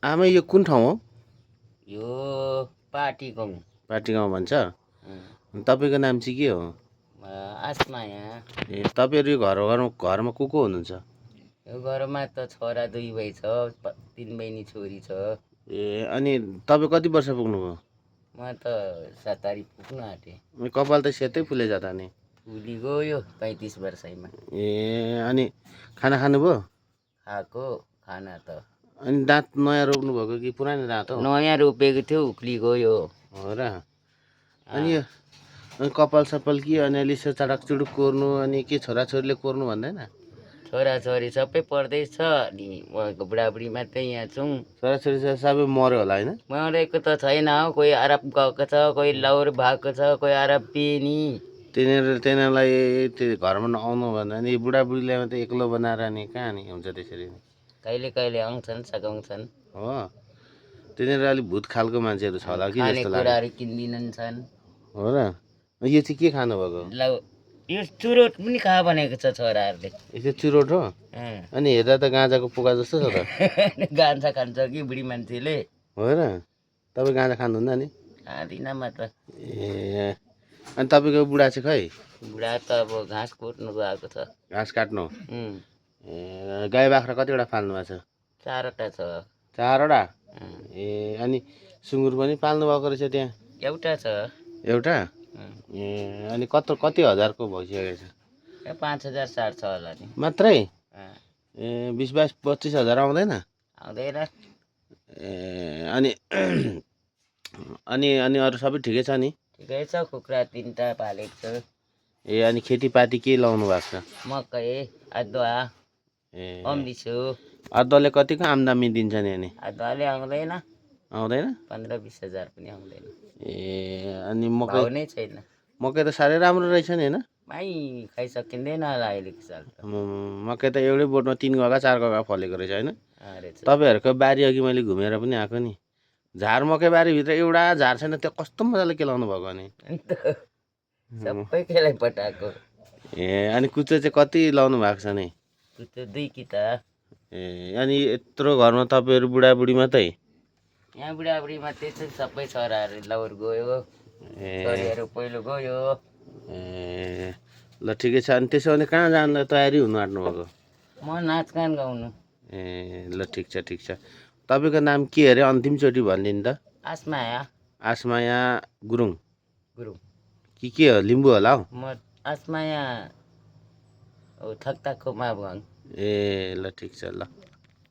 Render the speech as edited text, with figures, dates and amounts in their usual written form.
आमा यो कुन ठाउँ हो? यो पार्टी गाउँ। पाटी गाउँ भन्छ। अँ, तपाईँको नाम चाहिँ के हो? आसमाया। ए तपाईँहरू यो घरमा को हुनुहुन्छ? यो घरमा त छोरा 2 भाइ छ, 3 बहिनी छोरी छ। ए अनि तपाईँ कति वर्ष पुग्नुभयो? म त 70 पुग्नु आँटेँ। कपाल त सेतै फुले जाता नि। फुली गयो 35 वर्षैमा। ए अनि खाना खानुभयो? खाएको खाना त अनि दाँत नयाँ रोप्नु भएको कि पुरानो दाँत हो? नयाँ रोपेको थियो, उक्ली गयो। हो र? अनि यो कपाल सपाल के अनि अलि यसो चडक चुडुक कोर्नु अनि के छोराछोरीले कोर्नु भन्दैन? छोराछोरी सबै पढ्दैछ, अनि उहाँको बुढाबुढी मात्रै यहाँ छौँ। छोराछोरी चाहिँ सबै मऱ्यो होला होइन? मरेको त छैन, कोही अरब गएको छ, कोही लाहोर भएको छ, कोही अरब पेनी। तिनीहरूलाई त्यो घरमा नआउनु भन्दा नि बुढाबुढीलाई मात्रै एक्लो बनाएर नि कहाँ नि हुन्छ त्यसरी नि? कहिले कहिले आउँछन्, सघाउँछन्। हो तिनीहरू अलिक भूत खालको मान्छेहरू छ होला कि जस्तो लाग्यो। खानेकुराहरू किनिदिन्छन्। हो र? यो चाहिँ के खानुभएको? ल यो चुरोट पनि खा भनेको छ छोराहरूले। यो चुरोट हो? अनि हेर्दा त गाँजाको पोका जस्तो छ त। गान्छा खान्छ कि बुढी मान्छेले। हो र? तपाईँ गाँजा खानुहुन्न नि? खाँदिनँ म त। ए अनि तपाईँको बुढा चाहिँ खै? बुढा त अब घाँस कुट्नु गएको छ। घाँस काट्नु? ए गाई बाख्रा कतिवटा पाल्नु भएको छ? 4वटा छ। 4वटा? ए अनि सुँगुर पनि पाल्नु भएको रहेछ त्यहाँ? एउटा छ। एउटा? ए अनि कति हजारको भइसकेको छ? 5,000 साठ छ होला नि। मात्रै? अँ, ए 20-22-25 हजार आउँदैन? आउँदैन। ए अनि अनि अनि अरू सबै ठिकै छ नि? ठिकै छ, कुखुरा 3टा पालेको छ। ए अनि खेतीपाती के लाउनु भएको छ? मकै, अदुवा, ए अम्लिसो। अदुवाले कतिको आम्दानी दिन्छ नि अनि? अदुवाले आउँदैन, आउँदैन? 15-20 हजार पनि आउँदैन। ए अनि मकै? भाउ नै छैन। मकै त साह्रै राम्रो रहेछ नि होइन? भाइ खाइसकिँदैन होला अहिलेको साल त। मकै त एउटै बोटमा 3 गगा 4 गगा फलेको रहेछ होइन? रहेछ। तपाईँहरूको बारी अघि मैले घुमेर पनि आएको नि। झार मकै बारीभित्र एउटा झार छैन, त्यो कस्तो मजाले केलाउनु भएको अनि? सबै केलाई पटाएको। ए अनि कुचो चाहिँ कति लाउनु भएको छ नि? त्यो 2 किता। ए अनि यत्रो घरमा तपाईँहरू बुढाबुढी मात्रै? यहाँ बुढाबुढी मात्रै छ, सबै छोराहरू लाहोर गयो, छोरीहरू पहिलो गयो। ए ल ठिकै छ। अनि त्यसो भने कहाँ जानु तयारी हुनु आँट्नु भएको? म नाचगान गाउनु। ए ल ठिक छ ठिक छ। तपाईँको नाम के अरे अन्तिमचोटि भनिदिनु त? आसमाया आसमाया गुरुङ गुरुङ। कि के हो लिम्बू होला हौ? म आसमाया थक्ताको माबुङ। ए ल ठिक छ ल।